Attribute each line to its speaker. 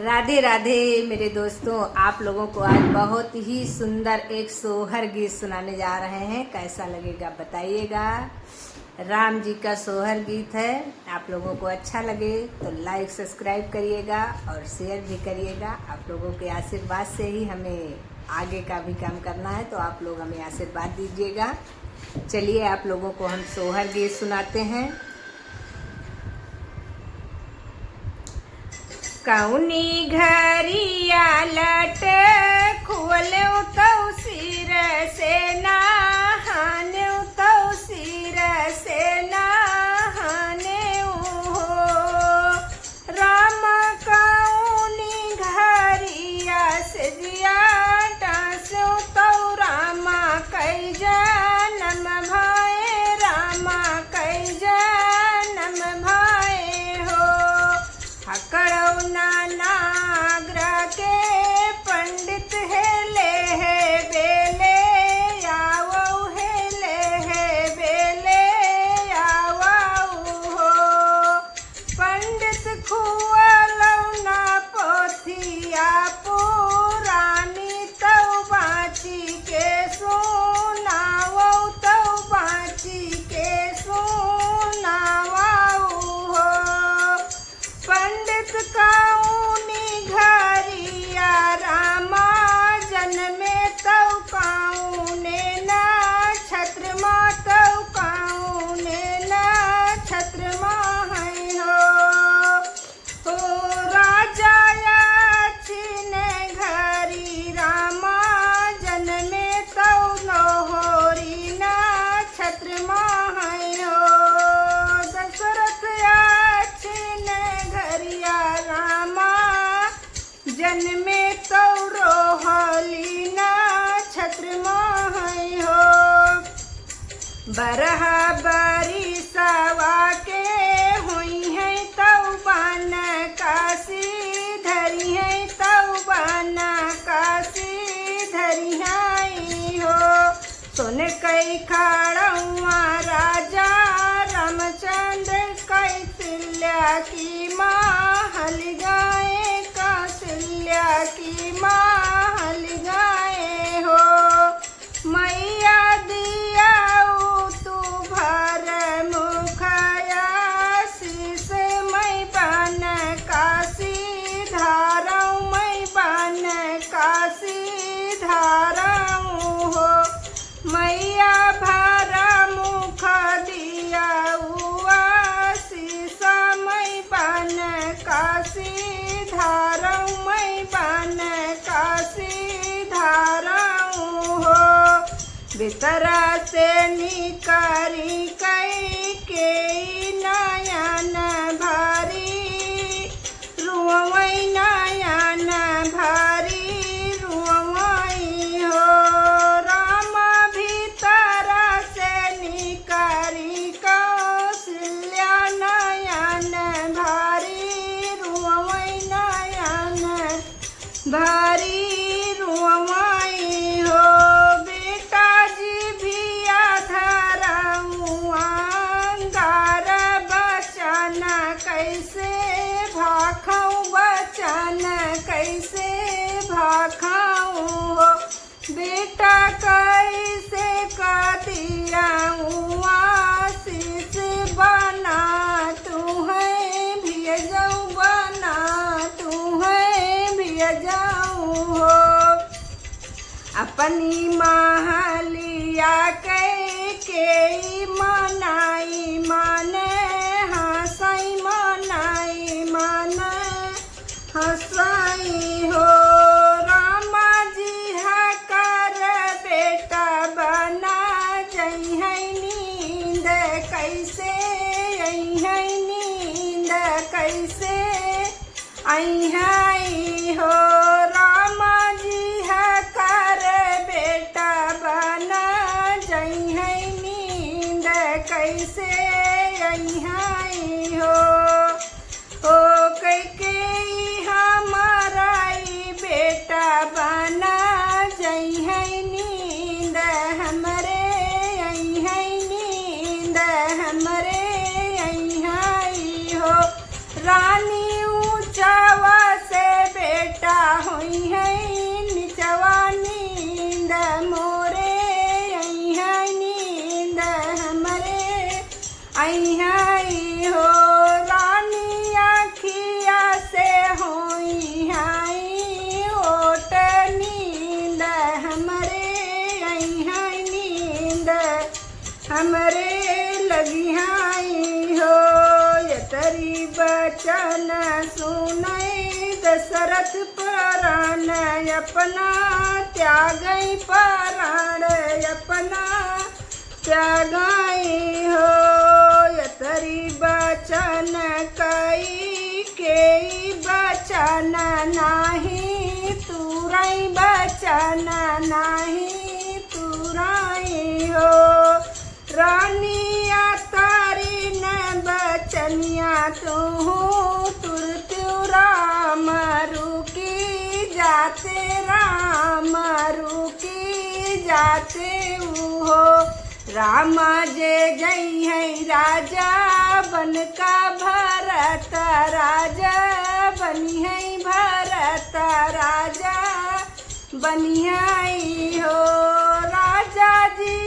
Speaker 1: राधे राधे मेरे दोस्तों, आप लोगों को आज बहुत ही सुंदर एक सोहर गीत सुनाने जा रहे हैं। कैसा लगेगा बताइएगा। राम जी का सोहर गीत है। आप लोगों को अच्छा लगे तो लाइक सब्सक्राइब करिएगा और शेयर भी करिएगा। आप लोगों के आशीर्वाद से ही हमें आगे का भी काम करना है, तो आप लोग हमें आशीर्वाद दीजिएगा। चलिए आप लोगों को हम सोहर गीत सुनाते हैं। कौनी घरिया लट खोले तो सिर से नहाने तो सिर से नहाने हो। राम कौनी घरिया से जिया टासो तो रामा कई जन्म भाई, रामा कई जन्म भाई हो। हकड़ौ नाग्र के पंडित हेले है बेले आवो हेले है बेले आवो हो। पंडित खुआलौ ना पोथिया पुरानी तौ बाची के सुनावो तौ बाची के सुनावो हो। पंडित कौनी घरिया रामा जन्मे तौ कौने नक्षत्र माँ तौ कौने नक्षत्र माँ है हो। राजा छिन घरी रामा जन्मे तौ लोहोरी नक्षत्र माँ है हो। दशरथ छिन घरिया रामा जन्मे तो रोहली नक्षत्र माँ है हो। बरह बरी सवा के हुई है तौ बन काशी धरी है तौ बन काशी धरी है हो। सुन कई खड़ुआ राजा रामचंद्र कई तिल्या की महल गाए कौशल्या की महल गाए हो। मैया दिया तू भर मुखया शीस मैं बन काशी धाराऊं, मैं बन काशी धाराऊं हो। मैया भरा मुख दिया शीसा मैं बन काशी धाराऊं, मैं बन काशी धाराऊं हो। भीतरा से निकरी कई के नयन भारी रुआई नयन भारी रुआई हो। राम भीतरा से निकरी कौशल्या नयन भारी रुआई नयन भारी रुआई हो। बेटा जी भी आधरऊँ अंगार बचन कैसे भाखऊँ, बचन कैसे भाखऊँ हो। बेटा कैसे कदिया आशीष बना तू है भेजऊ, बना तू है भेजऊ हो। अपनी महलिया के मनाई माने हंसाई मनाई माने हंसाई हो। रामा जी कर बेटा बना जई है नींद कैसे आई है नींद कैसे आई है हो। रामा जी कर बेटा बना जई है नींद कैसे आई है हो। ओ कैके हमारा बेटा बना जई है नींद हमरे आई है नींद हमरे आई है हो। रानी ऊंचा होई है निचवा नींद मोरे आई है नींद हमरे आई है हो रानी आखिया से होई है ओट नींद हमरे आई है नींद हमरे लगी आई हो तरी बचन सुनई दशरथ प्राण अपना त्यागई प्राण अपना त्यागई हो तरी बचन कई के बचन नाही तुरई बचन नाही तुरई हो रानिया तारी न बचनिया तू तुरतु राम रुकी जाते राम रुकी जाते हो राम जे जई है राजा बन का भरत राजा बनी है भरत राजा बनी है हो राजा जी